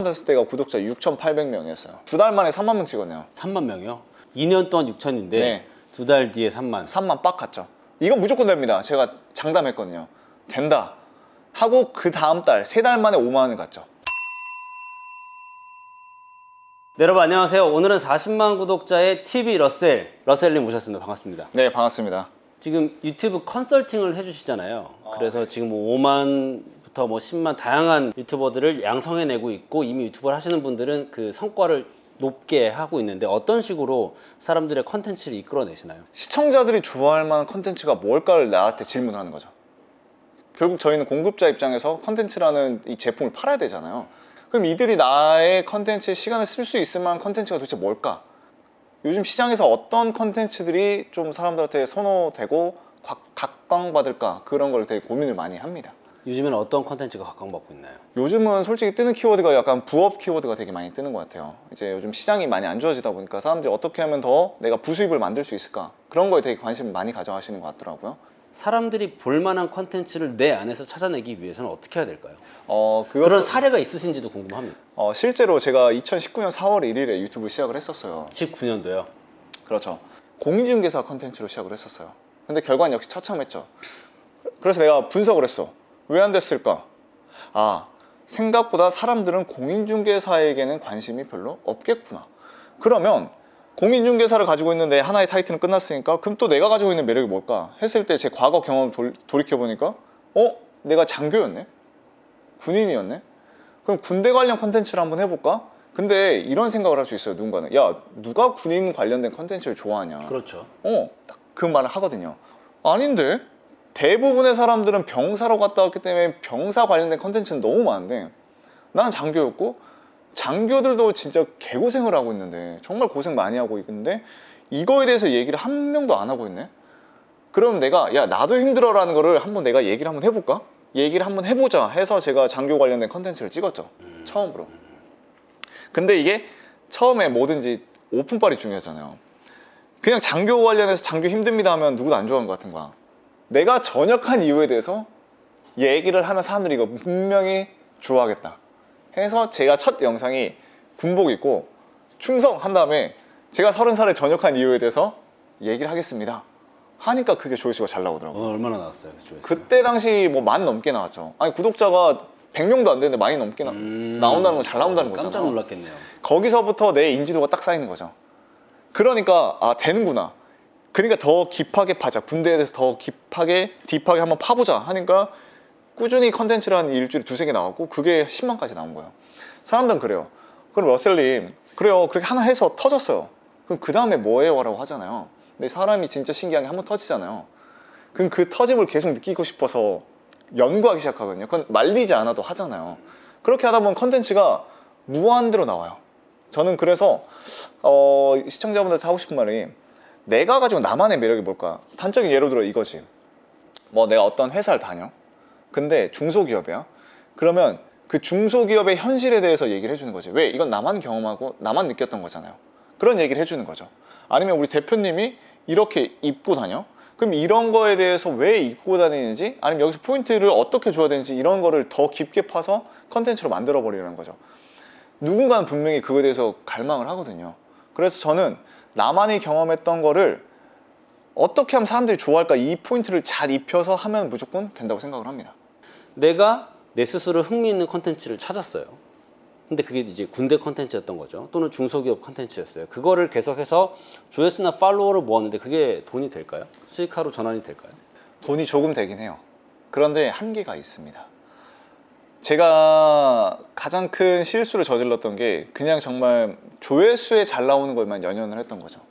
했을 때가 구독자 6,800명이었어요. 2달 만에 3만 명 찍었네요. 3만 명이요? 2년 동안 6천인데 네. 2달 뒤에 3만. 3만 빡 갔죠. 이건 무조건 됩니다. 제가 장담했거든요. 된다 하고 그 다음 달 3달 만에 5만 원을 갔죠. 네, 여러분 안녕하세요. 오늘은 40만 구독자의 TV 러셀님 모셨습니다. 반갑습니다. 네, 반갑습니다. 지금 유튜브 컨설팅을 해주시잖아요. 그래서 지금 뭐 5만부터 뭐 10만 다양한 유튜버들을 양성해내고 있고, 이미 유튜버를 하시는 분들은 그 성과를 높게 하고 있는데, 어떤 식으로 사람들의 컨텐츠를 이끌어내시나요? 시청자들이 좋아할 만한 컨텐츠가 뭘까를 나한테 질문을 하는 거죠. 결국 저희는 공급자 입장에서 컨텐츠라는 이 제품을 팔아야 되잖아요. 그럼 이들이 나의 컨텐츠에 시간을 쓸 수 있을 만한 컨텐츠가 도대체 뭘까? 요즘 시장에서 어떤 컨텐츠들이 좀 사람들한테 선호되고 각광받을까? 그런 걸 되게 고민을 많이 합니다. 요즘에는 어떤 컨텐츠가 각광받고 있나요? 요즘은 솔직히 뜨는 키워드가 약간 부업 키워드가 되게 많이 뜨는 것 같아요. 이제 요즘 시장이 많이 안 좋아지다 보니까 사람들이 어떻게 하면 더 내가 부수입을 만들 수 있을까? 그런 거에 되게 관심을 많이 가져가시는 것 같더라고요. 사람들이 볼만한 컨텐츠를 내 안에서 찾아내기 위해서는 어떻게 해야 될까요? 그런 그런 사례가 있으신지도 궁금합니다. 실제로 제가 2019년 4월 1일에 유튜브 시작을 했었어요. 19년도요? 그렇죠. 공인중개사 컨텐츠로 시작을 했었어요. 근데 결과는 역시 처참했죠. 그래서 내가 분석을 했어. 왜 안 됐을까? 생각보다 사람들은 공인중개사에게는 관심이 별로 없겠구나. 그러면 공인중개사를 가지고 있는 내 하나의 타이틀은 끝났으니까, 그럼 또 내가 가지고 있는 매력이 뭘까? 했을 때 제 과거 경험을 돌이켜보니까 내가 장교였네? 군인이었네? 그럼 군대 관련 컨텐츠를 한번 해볼까? 근데 이런 생각을 할 수 있어요. 누군가는 누가 군인 관련된 컨텐츠를 좋아하냐? 그렇죠. 딱 그 말을 하거든요. 아닌데? 대부분의 사람들은 병사로 갔다 왔기 때문에 병사 관련된 컨텐츠는 너무 많은데, 나는 장교였고 장교들도 진짜 개고생을 하고 있는데, 정말 고생 많이 하고 있는데 이거에 대해서 얘기를 한 명도 안 하고 있네? 그럼 내가 나도 힘들어라는 거를 한번 내가 얘기를 한번 해볼까? 얘기를 한번 해보자 해서 제가 장교 관련된 컨텐츠를 찍었죠. 처음으로. 근데 이게 처음에 뭐든지 오픈빨이 중요하잖아요. 그냥 장교 관련해서 장교 힘듭니다 하면 누구도 안 좋아하는 것 같은 거야. 내가 전역한 이유에 대해서 얘기를 하면 사람들이 이거 분명히 좋아하겠다 해서 제가 첫 영상이 군복 입고 충성한 다음에 제가 30살에 전역한 이유에 대해서 얘기를 하겠습니다 하니까 그게 조회수가 잘 나오더라고요. 얼마나 나왔어요? 조회수? 그때 당시 뭐 만 넘게 나왔죠. 아니, 구독자가 100명도 안 되는데 많이 넘게 나온다는 건 잘 나온다는 거잖아. 깜짝 놀랐겠네요. 거기서부터 내 인지도가 딱 쌓이는 거죠. 그러니까 되는구나. 그러니까 더 깊하게 파자. 군대에 대해서 더 딥하게 한번 파보자 하니까 꾸준히 컨텐츠를 한 일주일에 2-3개 나왔고, 그게 10만까지 나온 거예요. 사람들은 그래요. 그럼 러셀님, 그래요, 그렇게 하나 해서 터졌어요. 그럼 그 다음에 뭐예요? 라고 하잖아요. 근데 사람이 진짜 신기한 게 한번 터지잖아요. 그럼 그 터짐을 계속 느끼고 싶어서 연구하기 시작하거든요. 그건 말리지 않아도 하잖아요. 그렇게 하다 보면 컨텐츠가 무한대로 나와요. 저는 그래서 시청자분들한테 하고 싶은 말이, 내가 가지고 나만의 매력이 뭘까? 단적인 예로 들어 이거지. 뭐 내가 어떤 회사를 다녀. 근데 중소기업이야. 그러면 그 중소기업의 현실에 대해서 얘기를 해주는 거지. 왜? 이건 나만 경험하고 나만 느꼈던 거잖아요. 그런 얘기를 해주는 거죠. 아니면 우리 대표님이 이렇게 입고 다녀. 그럼 이런 거에 대해서 왜 입고 다니는지, 아니면 여기서 포인트를 어떻게 줘야 되는지, 이런 거를 더 깊게 파서 컨텐츠로 만들어 버리는 거죠. 누군가는 분명히 그거에 대해서 갈망을 하거든요. 그래서 저는 나만이 경험했던 거를 어떻게 하면 사람들이 좋아할까, 이 포인트를 잘 입혀서 하면 무조건 된다고 생각을 합니다. 내가 내 스스로 흥미있는 컨텐츠를 찾았어요. 근데 그게 이제 군대 컨텐츠였던 거죠. 또는 중소기업 컨텐츠였어요. 그거를 계속해서 조회수나 팔로워를 모았는데 그게 돈이 될까요? 수익화로 전환이 될까요? 돈이 조금 되긴 해요. 그런데 한계가 있습니다. 제가 가장 큰 실수를 저질렀던 게, 그냥 정말 조회수에 잘 나오는 것만 연연을 했던 거죠.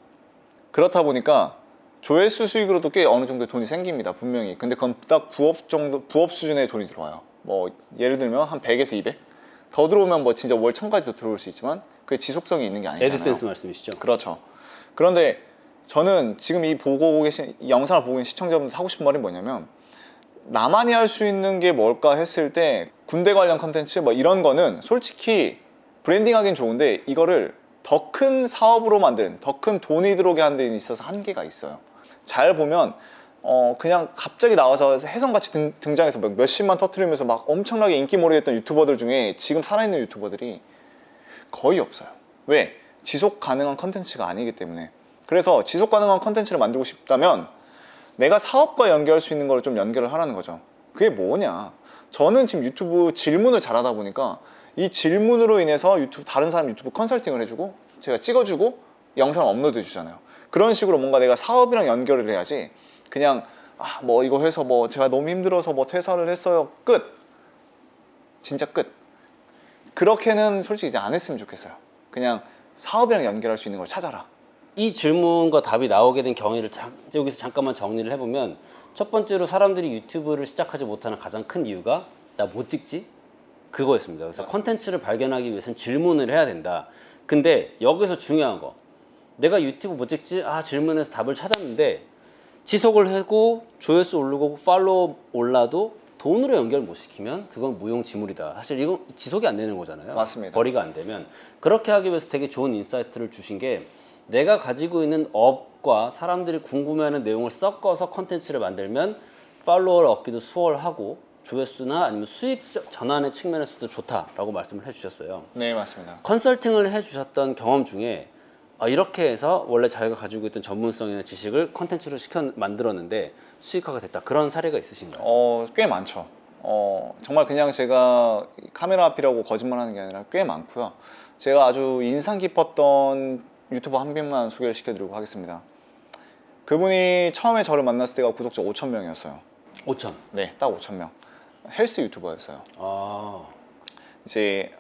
그렇다 보니까 조회수 수익으로도 꽤 어느 정도 돈이 생깁니다, 분명히. 근데 그건 딱 부업 수준의 돈이 들어와요. 뭐 예를 들면 한 100에서 200? 더 들어오면 뭐 진짜 월 1000까지도 들어올 수 있지만 그게 지속성이 있는 게 아니잖아요. 애드센스 말씀이시죠? 그렇죠. 그런데 저는 지금 이 영상을 보고 계신 시청자분들 하고 싶은 말이 뭐냐면, 나만이 할 수 있는 게 뭘까 했을 때 군대 관련 컨텐츠 뭐 이런 거는 솔직히 브랜딩하기는 좋은데, 이거를 더 큰 사업으로 만든, 더 큰 돈이 들어오게 하는 데 있어서 한계가 있어요. 잘 보면 그냥 갑자기 나와서 혜성같이 등장해서 몇십만 터트리면서 막 엄청나게 인기몰이했던 유튜버들 중에 지금 살아있는 유튜버들이 거의 없어요. 왜? 지속 가능한 컨텐츠가 아니기 때문에. 그래서 지속 가능한 컨텐츠를 만들고 싶다면 내가 사업과 연결할 수 있는 걸 좀 연결을 하라는 거죠. 그게 뭐냐? 저는 지금 유튜브 질문을 잘하다 보니까 이 질문으로 인해서 다른 사람 유튜브 컨설팅을 해주고 제가 찍어주고 영상 업로드 해주잖아요. 그런 식으로 뭔가 내가 사업이랑 연결을 해야지 그냥 뭐 이거 해서 뭐 제가 너무 힘들어서 뭐 퇴사를 했어요. 끝. 진짜 끝. 그렇게는 솔직히 이제 안 했으면 좋겠어요. 그냥 사업이랑 연결할 수 있는 걸 찾아라. 이 질문과 답이 나오게 된 경위를 여기서 잠깐만 정리를 해보면, 첫 번째로 사람들이 유튜브를 시작하지 못하는 가장 큰 이유가 나 못 찍지? 그거였습니다. 그래서 컨텐츠를 발견하기 위해서는 질문을 해야 된다. 근데 여기서 중요한 거, 내가 유튜브 못 찍지? 질문해서 답을 찾았는데 지속을 하고 조회수 오르고 팔로우 올라도 돈으로 연결 못 시키면 그건 무용지물이다. 사실 이건 지속이 안 되는 거잖아요. 맞습니다. 벌이가 안 되면. 그렇게 하기 위해서 되게 좋은 인사이트를 주신 게, 내가 가지고 있는 업과 사람들이 궁금해하는 내용을 섞어서 컨텐츠를 만들면 팔로워를 얻기도 수월하고 조회수나 아니면 수익 전환의 측면에서도 좋다라고 말씀을 해주셨어요. 네, 맞습니다. 컨설팅을 해주셨던 경험 중에 이렇게 해서 원래 자기가 가지고 있던 전문성이나 지식을 컨텐츠로 만들었는데 수익화가 됐다, 그런 사례가 있으신가요? 꽤 많죠. 정말 그냥 제가 카메라 앞이라고 거짓말하는 게 아니라 꽤 많고요. 제가 아주 인상 깊었던 유튜버 한 명만 소개를 시켜드리고 하겠습니다. 그분이 처음에 저를 만났을 때가 구독자 5,000명이었어요. 5천. 네, 딱 5,000명. 헬스 유튜버였어요. 아, 이제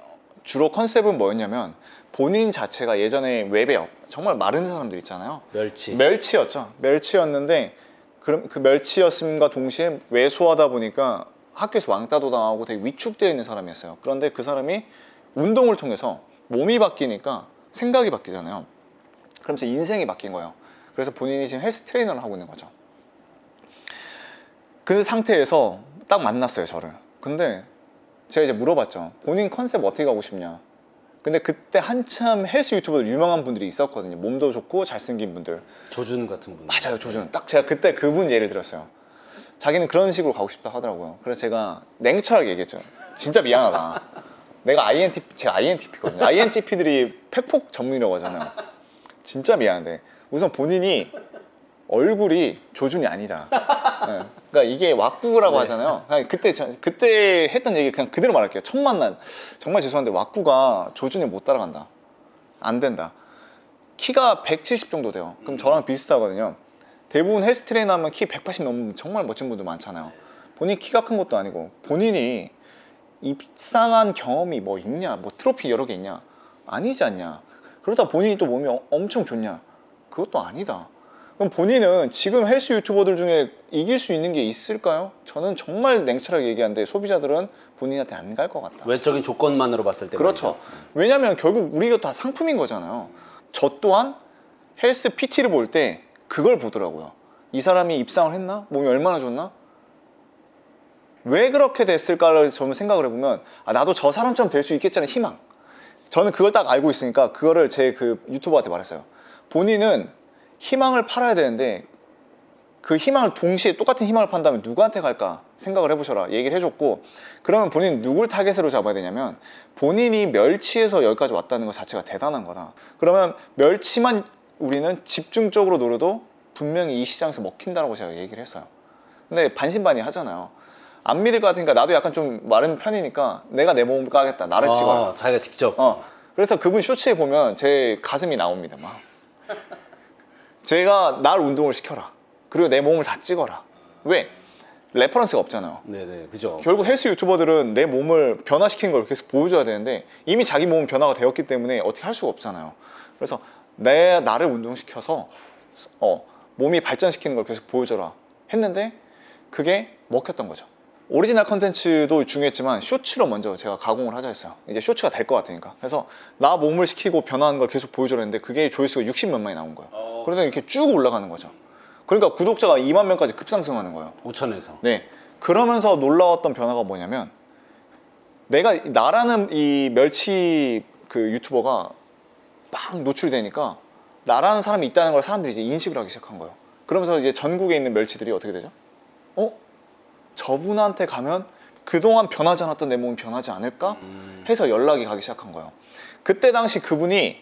주로 컨셉은 뭐였냐면 본인 자체가 예전에 웹에 정말 마른 사람들 있잖아요. 멸치였죠. 멸치였는데 그 멸치였음과 동시에 왜소하다 보니까 학교에서 왕따도 당하고 되게 위축되어 있는 사람이었어요. 그런데 그 사람이 운동을 통해서 몸이 바뀌니까 생각이 바뀌잖아요. 그러면서 인생이 바뀐 거예요. 그래서 본인이 지금 헬스 트레이너를 하고 있는 거죠. 그 상태에서 딱 만났어요, 저를. 근데 제가 이제 물어봤죠. 본인 컨셉 어떻게 가고 싶냐. 근데 그때 한참 헬스 유튜버들 유명한 분들이 있었거든요. 몸도 좋고 잘생긴 분들. 조준 같은 분. 맞아요, 조준. 딱 제가 그때 그분 예를 들었어요. 자기는 그런 식으로 가고 싶다 하더라고요. 그래서 제가 냉철하게 얘기했죠. 진짜 미안하다. 제가 INTP거든요. INTP들이 팩폭 전문이라고 하잖아요. 진짜 미안한데 우선 본인이 얼굴이 조준이 아니다. 네. 그러니까 이게 왁구라고 하잖아요. 그때 했던 얘기 그냥 그대로 말할게요. 첫 만난 정말 죄송한데 왁구가 조준이 못 따라간다. 안 된다. 키가 170 정도 돼요. 그럼 저랑 비슷하거든요. 대부분 헬스 트레이너 하면 키 180 넘는 정말 멋진 분들 많잖아요. 본인 키가 큰 것도 아니고 본인이 입상한 경험이 뭐 있냐, 뭐 트로피 여러 개 있냐, 아니지 않냐. 그러다 본인이 또 몸이 엄청 좋냐, 그것도 아니다. 그럼 본인은 지금 헬스 유튜버들 중에 이길 수 있는 게 있을까요? 저는 정말 냉철하게 얘기하는데 소비자들은 본인한테 안 갈 것 같다. 외적인 조건만으로 봤을 때. 그렇죠. 왜냐하면 결국 우리가 다 상품인 거잖아요. 저 또한 헬스 PT를 볼 때 그걸 보더라고요. 이 사람이 입상을 했나? 몸이 얼마나 좋나? 왜 그렇게 됐을까를 저는 생각을 해보면 나도 저 사람처럼 될 수 있겠잖아요. 희망. 저는 그걸 딱 알고 있으니까 그거를 제 그 유튜버한테 말했어요. 본인은 희망을 팔아야 되는데 그 희망을 동시에 똑같은 희망을 판다면 누구한테 갈까 생각을 해보셔라 얘기를 해줬고, 그러면 본인은 누굴 타겟으로 잡아야 되냐면 본인이 멸치에서 여기까지 왔다는 것 자체가 대단한 거다. 그러면 멸치만 우리는 집중적으로 노려도 분명히 이 시장에서 먹힌다라고 제가 얘기를 했어요. 근데 반신반의 하잖아요. 안 믿을 것 같으니까 나도 약간 좀 마른 편이니까 내가 내 몸을 까겠다. 나를 찍어라. 자기가 직접. 그래서 그분 쇼츠에 보면 제 가슴이 나옵니다. 막 제가 날 운동을 시켜라. 그리고 내 몸을 다 찍어라. 왜? 레퍼런스가 없잖아요. 네네, 그죠. 결국 헬스 유튜버들은 내 몸을 변화시키는 걸 계속 보여줘야 되는데 이미 자기 몸은 변화가 되었기 때문에 어떻게 할 수가 없잖아요. 그래서 나를 운동시켜서 몸이 발전시키는 걸 계속 보여줘라 했는데 그게 먹혔던 거죠. 오리지널 컨텐츠도 중요했지만 쇼츠로 먼저 제가 가공을 하자 했어요. 이제 쇼츠가 될 것 같으니까. 그래서 나 몸을 시키고 변화하는 걸 계속 보여줘라 했는데 그게 조회수가 60몇만이 나온 거예요. 그러다 이렇게 쭉 올라가는 거죠. 그러니까 구독자가 2만 명까지 급상승하는 거예요. 5천에서. 네. 그러면서 놀라웠던 변화가 뭐냐면 나라는 이 멸치 그 유튜버가 막 노출되니까 나라는 사람이 있다는 걸 사람들이 이제 인식을 하기 시작한 거예요. 그러면서 이제 전국에 있는 멸치들이 어떻게 되죠? 저분한테 가면 그동안 변하지 않았던 내 몸이 변하지 않을까 해서 연락이 가기 시작한 거예요. 그때 당시 그분이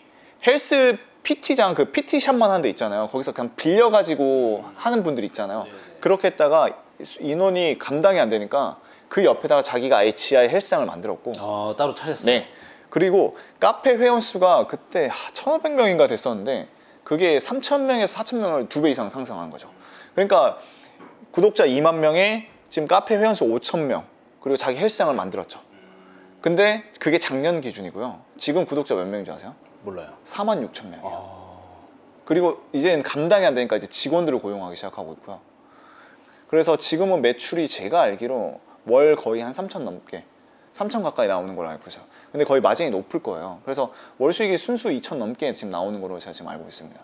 헬스 PT장, 그 PT샵만 하는 데 있잖아요. 거기서 그냥 빌려가지고 하는 분들 있잖아요. 그렇게 했다가 인원이 감당이 안 되니까 그 옆에다가 자기가 아예 지하에 헬스장을 만들었고, 따로 차렸어요. 네. 그리고 카페 회원 수가 그때 1,500명인가 됐었는데 그게 3,000명에서 4,000명을 2배 이상 상승한 거죠. 그러니까 구독자 2만 명에 지금 카페 회원 수 5,000명, 그리고 자기 헬스장을 만들었죠. 근데 그게 작년 기준이고요. 지금 구독자 몇 명인지 아세요? 몰라요. 46,000명이에요. 그리고 이제는 감당이 안 되니까 이제 직원들을 고용하기 시작하고 있고요. 그래서 지금은 매출이 제가 알기로 월 거의 한 3천 넘게, 3천 가까이 나오는 걸로 알고 있어요. 근데 거의 마진이 높을 거예요. 그래서 월 수익이 순수 2천 넘게 지금 나오는 걸로 제가 지금 알고 있습니다.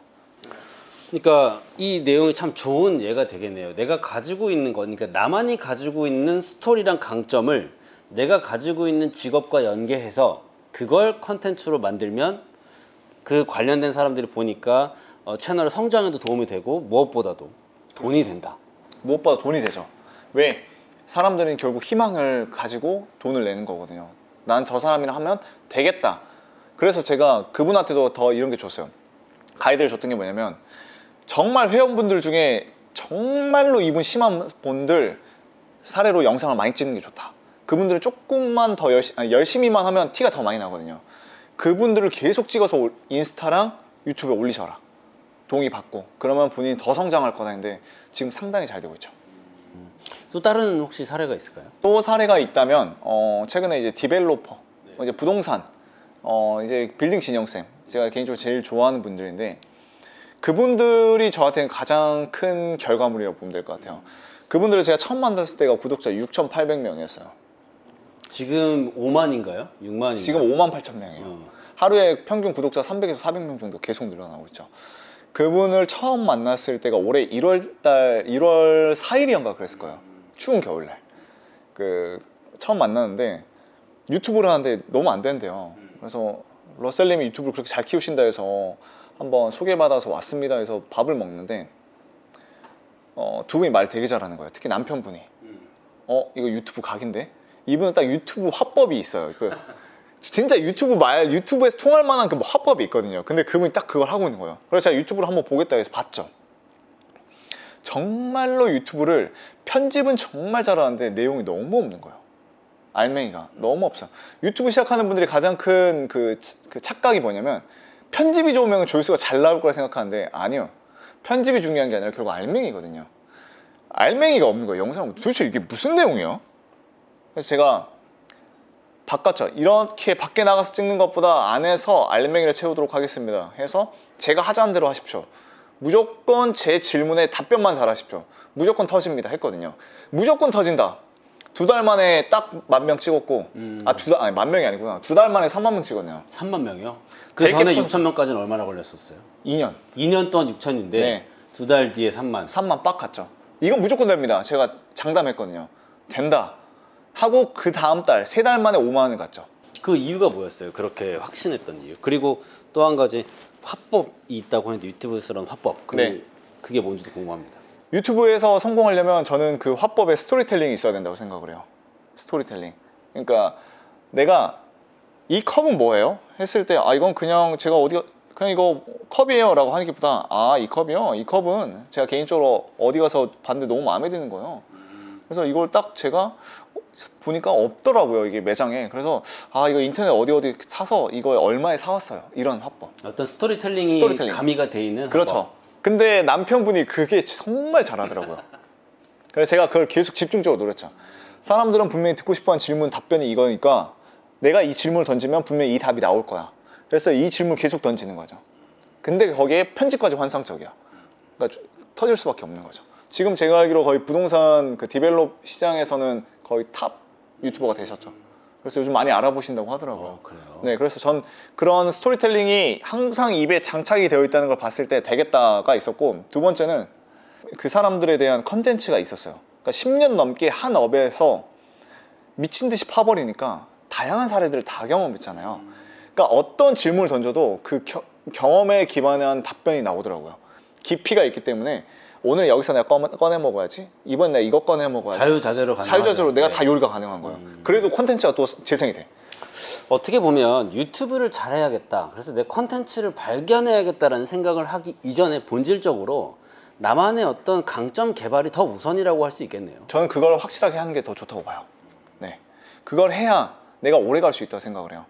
그러니까 이 내용이 참 좋은 예가 되겠네요. 내가 가지고 있는 거, 그러니까 나만이 가지고 있는 스토리랑 강점을 내가 가지고 있는 직업과 연계해서 그걸 컨텐츠로 만들면 그 관련된 사람들이 보니까 채널 성장에도 도움이 되고 무엇보다도 돈이 된다. 무엇보다 돈이 되죠. 왜? 사람들은 결국 희망을 가지고 돈을 내는 거거든요. 난 저 사람이랑 하면 되겠다. 그래서 제가 그분한테도 더 이런 게 줬어요. 가이드를 줬던 게 뭐냐면, 정말 회원분들 중에 정말로 이분 심한 분들 사례로 영상을 많이 찍는 게 좋다. 그분들은 조금만 더 열심히만 하면 티가 더 많이 나거든요. 그분들을 계속 찍어서 인스타랑 유튜브에 올리셔라. 동의 받고. 그러면 본인이 더 성장할 거다 했는데 지금 상당히 잘 되고 있죠. 또 다른 혹시 사례가 있을까요? 또 사례가 있다면 최근에 이제 디벨로퍼, 이제 부동산, 이제 빌딩 진영쌤, 제가 개인적으로 제일 좋아하는 분들인데 그분들이 저한테는 가장 큰 결과물이라고 보면 될 것 같아요. 그분들을 제가 처음 만났을 때가 구독자 6,800명이었어요. 지금 5만인가요? 6만인가요? 지금 58,000명이에요. 하루에 평균 구독자 300에서 400명 정도 계속 늘어나고 있죠. 그분을 처음 만났을 때가 올해 1월 4일이었나 그랬을 거예요. 추운 겨울날. 처음 만났는데 유튜브를 하는데 너무 안 된대요. 그래서 러셀님이 유튜브를 그렇게 잘 키우신다 해서 한번 소개받아서 왔습니다 해서 밥을 먹는데 두 분이 말 되게 잘하는 거예요. 특히 남편분이 이거 유튜브 각인데? 이분은 딱 유튜브 화법이 있어요. 진짜 유튜브에서 통할 만한 그 화법이 있거든요. 근데 그분이 딱 그걸 하고 있는 거예요. 그래서 제가 유튜브를 한번 보겠다 해서 봤죠. 정말로 유튜브를 편집은 정말 잘하는데 내용이 너무 없는 거예요. 알맹이가 너무 없어요. 유튜브 시작하는 분들이 가장 큰 그 착각이 뭐냐면 편집이 좋으면 조회수가 잘 나올 거라 생각하는데 아니요. 편집이 중요한 게 아니라 결국 알맹이거든요. 알맹이가 없는 거예요. 영상은 도대체 이게 무슨 내용이야? 그래서 제가 바꿨죠. 이렇게 밖에 나가서 찍는 것보다 안에서 알맹이를 채우도록 하겠습니다 해서 제가 하자는 대로 하십시오. 무조건 제 질문에 답변만 잘 하십시오. 무조건 터집니다 했거든요. 무조건 터진다. 2달 만에 딱 10,000명 찍었고 아니 10,000명이 아니구나. 2달 만에 30,000명 찍었네요. 3만 명이요? 그 전에 6,000명까지는 얼마나 걸렸었어요? 2년. 2년 동안 6,000인데 네. 2달 뒤에 3만. 3만 빡 갔죠. 이건 무조건 됩니다. 제가 장담했거든요. 된다 하고 그 다음 달 3달 만에 5만원을 갔죠. 그 이유가 뭐였어요? 그렇게 확신했던 이유. 그리고 또 한 가지 화법이 있다고 하는데 유튜브스러운 화법. 그게 뭔지도 궁금합니다. 유튜브에서 성공하려면 저는 그 화법에 스토리텔링이 있어야 된다고 생각을 해요. 스토리텔링. 그러니까 내가 이 컵은 뭐예요? 했을 때 이건 그냥 제가 그냥 이거 컵이에요 라고 하기보다 이 컵이요? 이 컵은 제가 개인적으로 어디 가서 봤는데 너무 마음에 드는 거예요. 그래서 이걸 딱 제가 보니까 없더라고요, 이게 매장에. 그래서 이거 인터넷 어디 사서 이거 얼마에 사왔어요. 이런 화법. 어떤 스토리텔링이 가미가 돼 있는 그렇죠. 화법. 근데 남편분이 그게 정말 잘하더라고요. 그래서 제가 그걸 계속 집중적으로 노렸죠. 사람들은 분명히 듣고 싶어하는 질문 답변이 이거니까 내가 이 질문을 던지면 분명히 이 답이 나올 거야. 그래서 이 질문을 계속 던지는 거죠. 근데 거기에 편집까지 환상적이야. 그러니까 터질 수밖에 없는 거죠. 지금 제가 알기로 거의 부동산 디벨롭 시장에서는 거의 탑 유튜버가 되셨죠. 그래서 요즘 많이 알아보신다고 하더라고요. 그래요? 네, 그래서 전 그런 스토리텔링이 항상 입에 장착이 되어 있다는 걸 봤을 때 되겠다가 있었고, 두 번째는 그 사람들에 대한 컨텐츠가 있었어요. 그러니까 10년 넘게 한 업에서 미친 듯이 파버리니까 다양한 사례들을 다 경험했잖아요. 그러니까 어떤 질문을 던져도 그 경험에 기반한 답변이 나오더라고요. 깊이가 있기 때문에 오늘 여기서 내가 꺼내 먹어야지, 이번 내가 이거 꺼내 먹어야지. 자유자재로 가능하죠. 자유자재로 내가 네. 다 요리가 가능한 거예요. 그래도 콘텐츠가 또 재생이 돼. 어떻게 보면 유튜브를 잘해야겠다, 그래서 내 콘텐츠를 발견해야겠다라는 생각을 하기 이전에 본질적으로 나만의 어떤 강점 개발이 더 우선이라고 할 수 있겠네요. 저는 그걸 확실하게 하는 게 더 좋다고 봐요. 네, 그걸 해야 내가 오래 갈 수 있다고 생각을 해요.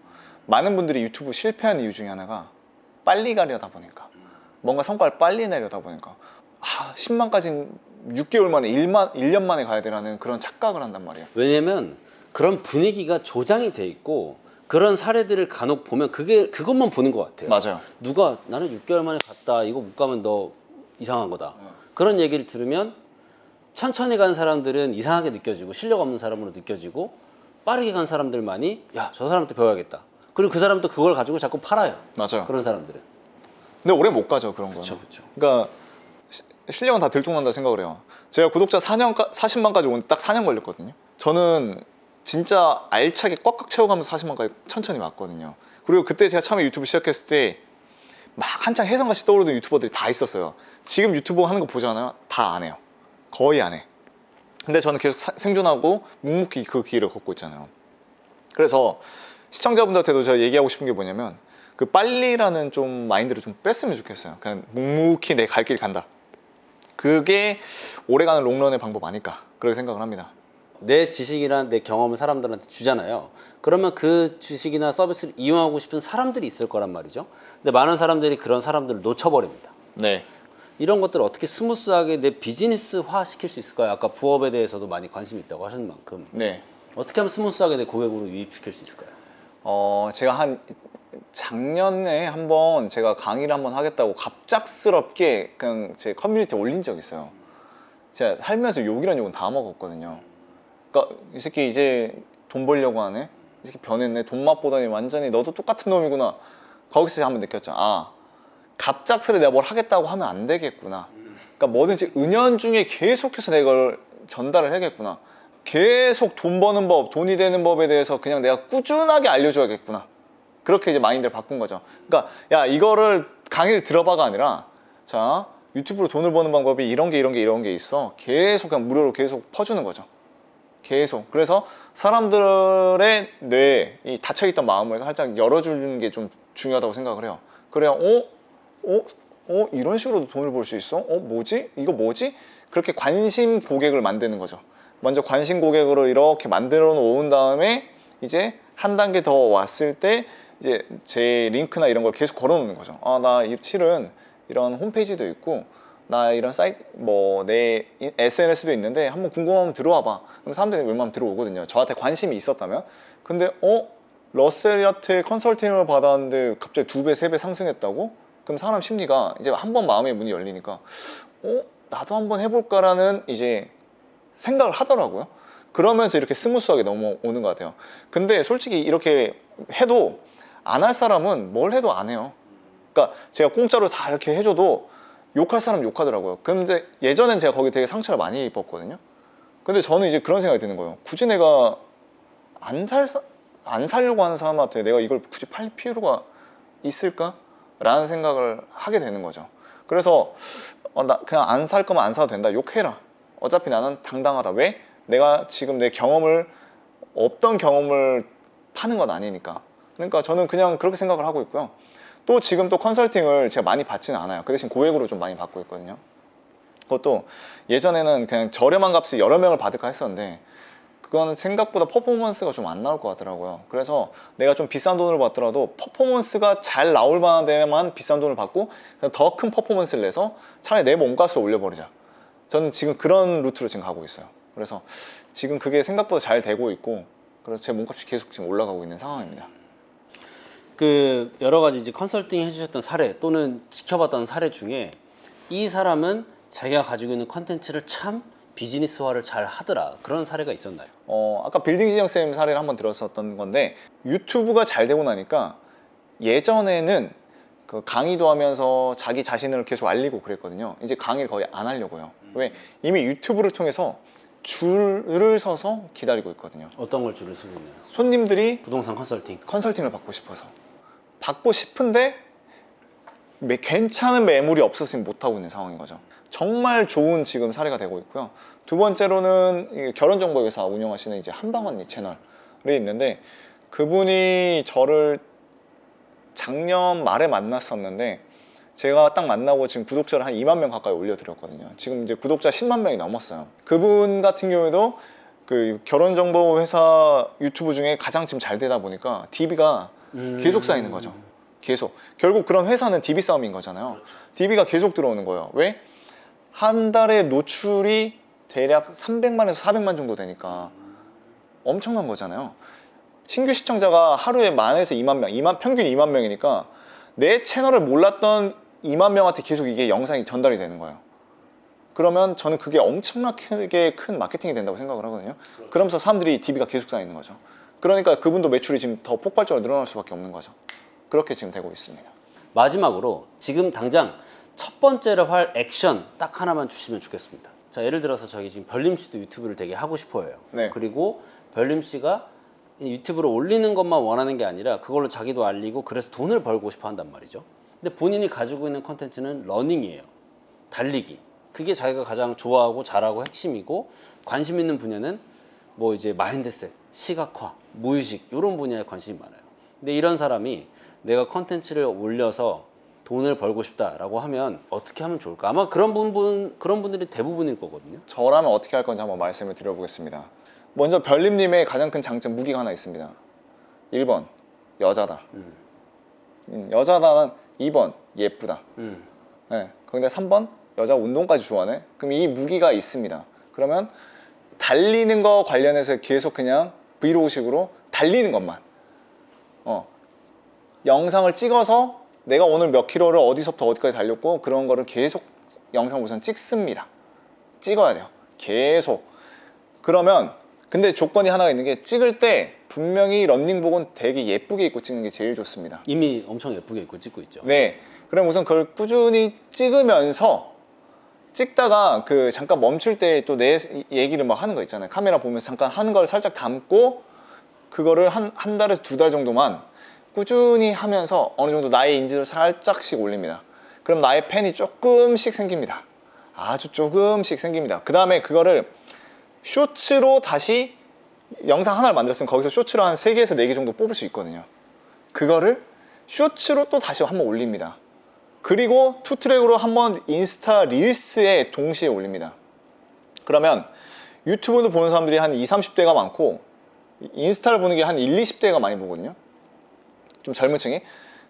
많은 분들이 유튜브 실패한 이유 중에 하나가 빨리 가려다 보니까, 뭔가 성과를 빨리 내려다 보니까 10만까지는 6개월 만에 1년 만에 가야 되라는 그런 착각을 한단 말이에요. 왜냐면 그런 분위기가 조장이 돼 있고 그런 사례들을 간혹 보면 그것만 보는 것 같아요. 맞아요. 누가 나는 6개월 만에 갔다, 이거 못 가면 너 이상한 거다. 그런 얘기를 들으면 천천히 간 사람들은 이상하게 느껴지고 실력 없는 사람으로 느껴지고, 빠르게 간 사람들만이 야, 저 사람한테 배워야겠다. 그리고 그 사람도 그걸 가지고 자꾸 팔아요. 맞아요. 그런 사람들은. 근데 오래 못 가죠, 그런 거는. 그렇죠. 그러니까 실력은 다 들통난다 생각을 해요. 제가 구독자 40만까지 오는데 딱 4년 걸렸거든요. 저는 진짜 알차게 꽉꽉 채워가면서 40만까지 천천히 왔거든요. 그리고 그때 제가 처음에 유튜브 시작했을 때 막 한창 혜성같이 떠오르던 유튜버들이 다 있었어요. 지금 유튜버 하는 거 보잖아요. 다 안 해요. 거의 안 해. 근데 저는 계속 생존하고 묵묵히 그 길을 걷고 있잖아요. 그래서 시청자분들한테도 제가 얘기하고 싶은 게 뭐냐면, 그 빨리라는 좀 마인드를 좀 뺐으면 좋겠어요. 그냥 묵묵히 내 갈 길 간다. 그게 오래가는 롱런의 방법 아닐까, 그렇게 생각을 합니다. 내 지식이란 내 경험을 사람들한테 주잖아요. 그러면 그 지식이나 서비스를 이용하고 싶은 사람들이 있을 거란 말이죠. 근데 많은 사람들이 그런 사람들을 놓쳐버립니다. 네. 이런 것들을 어떻게 스무스하게 내 비즈니스화 시킬 수 있을까요? 아까 부업에 대해서도 많이 관심이 있다고 하신 만큼 네. 어떻게 하면 스무스하게 내 고객으로 유입시킬 수 있을까요? 제가 한 작년에 한번 제가 강의를 한번 하겠다고 갑작스럽게 그냥 제 커뮤니티에 올린 적이 있어요. 제가 살면서 욕이란 욕은 다 먹었거든요. 그러니까 이 새끼 이제 돈 벌려고 하네, 이 새끼 변했네, 돈 맛보다니 완전히 너도 똑같은 놈이구나. 거기서 제가 한번 느꼈죠. 갑작스레 내가 뭘 하겠다고 하면 안 되겠구나. 그러니까 뭐든지 은연중에 계속해서 내가 이걸 전달을 해야겠구나. 계속 돈 버는 법, 돈이 되는 법에 대해서 그냥 내가 꾸준하게 알려줘야겠구나. 그렇게 이제 마인드를 바꾼 거죠. 그러니까 야, 이거를 강의를 들어봐가 아니라, 자, 유튜브로 돈을 버는 방법이 이런 게 있어. 계속 그냥 무료로 계속 퍼주는 거죠. 계속. 그래서 사람들의 뇌에 이 닫혀있던 마음을 살짝 열어주는 게 좀 중요하다고 생각을 해요. 그래야 이런 식으로도 돈을 벌 수 있어? 뭐지? 이거 뭐지? 그렇게 관심 고객을 만드는 거죠. 먼저 관심 고객으로 이렇게 만들어 놓은 다음에 이제 한 단계 더 왔을 때 이제 제 링크나 이런 걸 계속 걸어 놓는 거죠. 나 실은 이런 홈페이지도 있고, 나 이런 사이트 내 SNS도 있는데 한번 궁금하면 들어와 봐. 그럼 사람들이 웬만하면 들어오거든요. 저한테 관심이 있었다면. 근데 러셀한테 컨설팅을 받았는데 갑자기 2배, 3배 상승했다고? 그럼 사람 심리가 이제 한번 마음의 문이 열리니까 나도 한번 해볼까라는 이제 생각을 하더라고요. 그러면서 이렇게 스무스하게 넘어오는 것 같아요. 근데 솔직히 이렇게 해도 안 할 사람은 뭘 해도 안 해요. 그러니까 제가 공짜로 다 이렇게 해줘도 욕할 사람 욕하더라고요. 근데 예전엔 제가 거기 되게 상처를 많이 입었거든요. 근데 저는 이제 그런 생각이 드는 거예요. 굳이 내가 안 살려고 하는 사람한테 내가 이걸 굳이 팔 필요가 있을까? 라는 생각을 하게 되는 거죠. 그래서 나 그냥 안 살 거면 안 사도 된다. 욕해라. 어차피 나는 당당하다. 왜? 내가 지금 내 없던 경험을 파는 건 아니니까. 그러니까 저는 그냥 그렇게 생각을 하고 있고요. 또 지금 또 컨설팅을 제가 많이 받지는 않아요. 그 대신 고액으로 좀 많이 받고 있거든요. 그것도 예전에는 그냥 저렴한 값에 여러 명을 받을까 했었는데, 그거는 생각보다 퍼포먼스가 좀 안 나올 것 같더라고요. 그래서 내가 좀 비싼 돈을 받더라도 퍼포먼스가 잘 나올 만한 데만 비싼 돈을 받고 더 큰 퍼포먼스를 내서 차라리 내 몸값을 올려버리자. 저는 지금 그런 루트로 지금 가고 있어요. 그래서 지금 그게 생각보다 잘 되고 있고, 그래서 제 몸값이 계속 지금 올라가고 있는 상황입니다. 그 여러 가지 이제 컨설팅 해주셨던 사례 또는 지켜봤던 사례 중에 이 사람은 자기가 가지고 있는 컨텐츠를 참 비즈니스화를 잘 하더라, 그런 사례가 있었나요? 아까 빌딩 지정 쌤 사례를 한번 들었었던 건데, 유튜브가 잘 되고 나니까 예전에는 그 강의도 하면서 자기 자신을 계속 알리고 그랬거든요. 이제 강의를 거의 안 하려고요. 왜? 이미 유튜브를 통해서 줄을 서서 기다리고 있거든요. 어떤 걸 줄을 서고 있나요? 손님들이 부동산 컨설팅. 컨설팅을 받고 싶어서. 받고 싶은데 괜찮은 매물이 없었으면 못하고 있는 상황인 거죠. 정말 좋은 지금 사례가 되고 있고요. 두 번째로는 결혼정보회사 운영하시는 이제 한방언니 채널이 있는데, 그분이 저를 작년 말에 만났었는데 제가 딱 만나고 지금 구독자를 한 2만 명 가까이 올려드렸거든요. 지금 이제 구독자 10만 명이 넘었어요. 그분 같은 경우에도 그 결혼정보회사 유튜브 중에 가장 지금 잘 되다 보니까 DB가 계속 쌓이는 거죠. 계속. 결국 그런 회사는 DB 싸움인 거잖아요. DB가 계속 들어오는 거예요. 왜? 한 달에 노출이 대략 300만에서 400만 정도 되니까 엄청난 거잖아요. 신규 시청자가 하루에 10,000에서 2만 명, 평균 2만 명이니까 내 채널을 몰랐던 2만 명한테 계속 이게 영상이 전달이 되는 거예요. 그러면 저는 그게 엄청나게 큰 마케팅이 된다고 생각을 하거든요. 그러면서 사람들이 DB가 계속 쌓이는 거죠. 그러니까 그분도 매출이 지금 더 폭발적으로 늘어날 수밖에 없는 거죠. 그렇게 지금 되고 있습니다. 마지막으로 지금 당장 첫 번째로 할 액션 딱 하나만 주시면 좋겠습니다. 자, 예를 들어서 저기 지금 별림 씨도 유튜브를 되게 하고 싶어 해요. 네. 그리고 별림 씨가 유튜브로 올리는 것만 원하는 게 아니라 그걸로 자기도 알리고 그래서 돈을 벌고 싶어 한단 말이죠. 근데 본인이 가지고 있는 컨텐츠는 러닝이에요. 달리기. 그게 자기가 가장 좋아하고 잘하고 핵심이고, 관심 있는 분야는 뭐 이제 마인드셋, 시각화, 무의식 이런 분야에 관심이 많아요. 근데 이런 사람이 내가 컨텐츠를 올려서 돈을 벌고 싶다라고 하면 어떻게 하면 좋을까? 아마 그런 분들이 대부분일 거거든요. 저라면 어떻게 할 건지 한번 말씀을 드려보겠습니다. 먼저 별림님의 가장 큰 장점, 무기가 하나 있습니다. 1번 여자다. 여자다는 2번 예쁘다. 네. 근데 3번 여자 운동까지 좋아하네. 그럼 이 무기가 있습니다. 그러면 달리는 거 관련해서 계속 그냥 브이로그식으로 달리는 것만 영상을 찍어서 내가 오늘 몇 킬로를 어디서부터 어디까지 달렸고 그런 거를 계속 영상 우선 찍습니다. 찍어야 돼요. 계속. 그러면 근데 조건이 하나가 있는 게, 찍을 때 분명히 런닝복은 되게 예쁘게 입고 찍는 게 제일 좋습니다. 이미 엄청 예쁘게 입고 찍고 있죠. 네. 그럼 우선 그걸 꾸준히 찍으면서 찍다가 그 잠깐 멈출 때 또 내 얘기를 막 하는 거 있잖아요. 카메라 보면서 잠깐 하는 걸 살짝 담고 그거를 한 달에서 2달 정도만 꾸준히 하면서 어느 정도 나의 인지도를 살짝씩 올립니다. 그럼 나의 팬이 조금씩 생깁니다. 아주 조금씩 생깁니다. 그 다음에 그거를 쇼츠로 다시 영상 하나를 만들었으면 거기서 쇼츠로 한 3개에서 4개 정도 뽑을 수 있거든요. 그거를 쇼츠로 또 다시 한번 올립니다. 그리고 투트랙으로 한번 인스타 릴스에 동시에 올립니다. 그러면 유튜브를 보는 사람들이 한 20, 30대가 많고 인스타를 보는 게 한 1, 20대가 많이 보거든요. 좀 젊은 층이.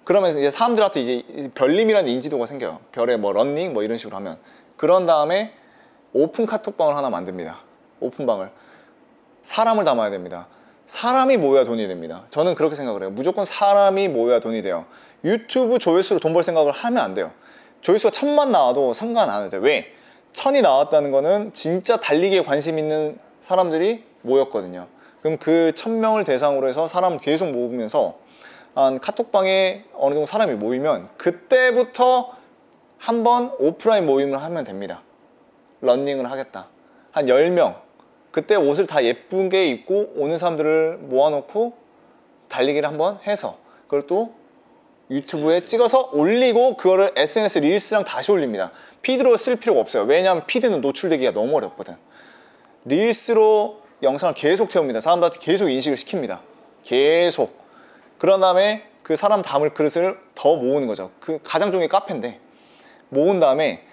그러면서 이제 사람들한테 이제 별님이라는 인지도가 생겨요. 별에 뭐 런닝 뭐 이런 식으로 하면. 그런 다음에 오픈 카톡방을 하나 만듭니다. 오픈방을. 사람을 담아야 됩니다. 사람이 모여야 돈이 됩니다. 저는 그렇게 생각을 해요. 무조건 사람이 모여야 돈이 돼요. 유튜브 조회수로 돈 벌 생각을 하면 안 돼요. 조회수가 1000만 나와도 상관 안 해도 돼요. 왜? 1000이 나왔다는 거는 진짜 달리기에 관심 있는 사람들이 모였거든요. 그럼 그 1000명을 대상으로 해서 사람을 계속 모으면서 한 카톡방에 어느 정도 사람이 모이면 그때부터 한번 오프라인 모임을 하면 됩니다. 런닝을 하겠다. 한 10명. 그때 옷을 다 예쁘게 입고 오는 사람들을 모아놓고 달리기를 한번 해서 그걸 또 유튜브에 찍어서 올리고 그거를 SNS 릴스랑 다시 올립니다. 피드로 쓸 필요가 없어요. 왜냐하면 피드는 노출되기가 너무 어렵거든. 릴스로 영상을 계속 태웁니다. 사람들한테 계속 인식을 시킵니다. 계속. 그런 다음에 그 사람 담을 그릇을 더 모으는 거죠. 그 가장 좋은 게 카페인데 모은 다음에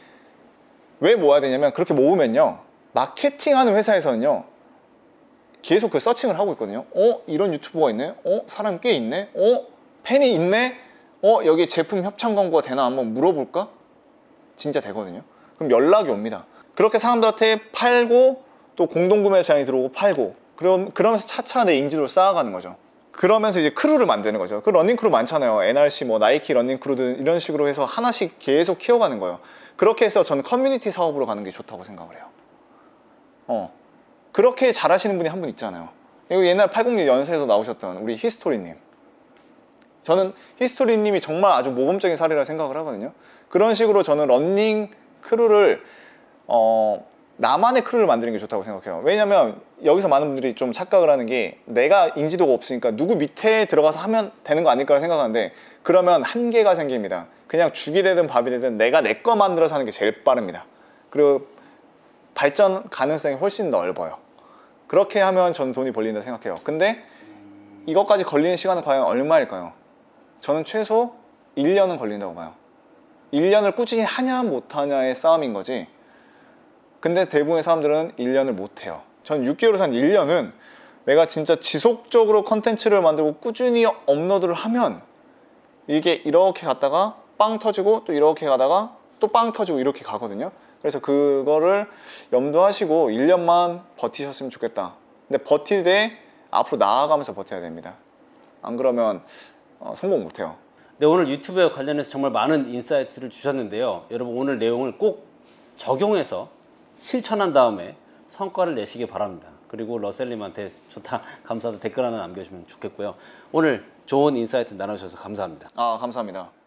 왜 모아야 되냐면, 그렇게 모으면요 마케팅하는 회사에서는요 계속 그 서칭을 하고 있거든요. 이런 유튜버가 있네. 사람이 꽤 있네. 팬이 있네. 여기 제품 협찬 광고가 되나 한번 물어볼까? 진짜 되거든요. 그럼 연락이 옵니다. 그렇게 사람들한테 팔고 또 공동구매 제한이 들어오고 팔고, 그러면서 차차 내 인지도를 쌓아가는 거죠. 그러면서 이제 크루를 만드는 거죠. 그 러닝 크루 많잖아요. NRC, 뭐 나이키 러닝 크루든 이런 식으로 해서 하나씩 계속 키워가는 거예요. 그렇게 해서 저는 커뮤니티 사업으로 가는 게 좋다고 생각을 해요. 그렇게 잘하시는 분이 한 분 있잖아요. 이거 옛날 80년 연세에서 나오셨던 우리 히스토리님. 저는 히스토리님이 정말 아주 모범적인 사례라 생각을 하거든요. 그런 식으로 저는 러닝 크루를 나만의 크루를 만드는 게 좋다고 생각해요. 왜냐면 여기서 많은 분들이 좀 착각을 하는 게 내가 인지도가 없으니까 누구 밑에 들어가서 하면 되는 거 아닐까 생각하는데 그러면 한계가 생깁니다. 그냥 죽이 되든 밥이 되든 내가 내 거 만들어서 하는 게 제일 빠릅니다. 그리고 발전 가능성이 훨씬 넓어요. 그렇게 하면 전 돈이 벌린다 생각해요. 근데 이것까지 걸리는 시간은 과연 얼마일까요? 저는 최소 1년은 걸린다고 봐요. 1년을 꾸준히 하냐 못하냐의 싸움인 거지. 근데 대부분의 사람들은 1년을 못해요. 전 6개월에서 한 1년은 내가 진짜 지속적으로 컨텐츠를 만들고 꾸준히 업로드를 하면 이게 이렇게 갔다가 빵 터지고 또 이렇게 가다가 또 빵 터지고 이렇게 가거든요. 그래서 그거를 염두하시고 1년만 버티셨으면 좋겠다. 근데 버티되 앞으로 나아가면서 버텨야 됩니다. 안 그러면 성공 못해요. 네, 오늘 유튜브에 관련해서 정말 많은 인사이트를 주셨는데요. 여러분 오늘 내용을 꼭 적용해서 실천한 다음에 성과를 내시기 바랍니다. 그리고 러셀님한테 좋다, 감사하다 댓글 하나 남겨주시면 좋겠고요. 오늘 좋은 인사이트 나눠주셔서 감사합니다. 감사합니다.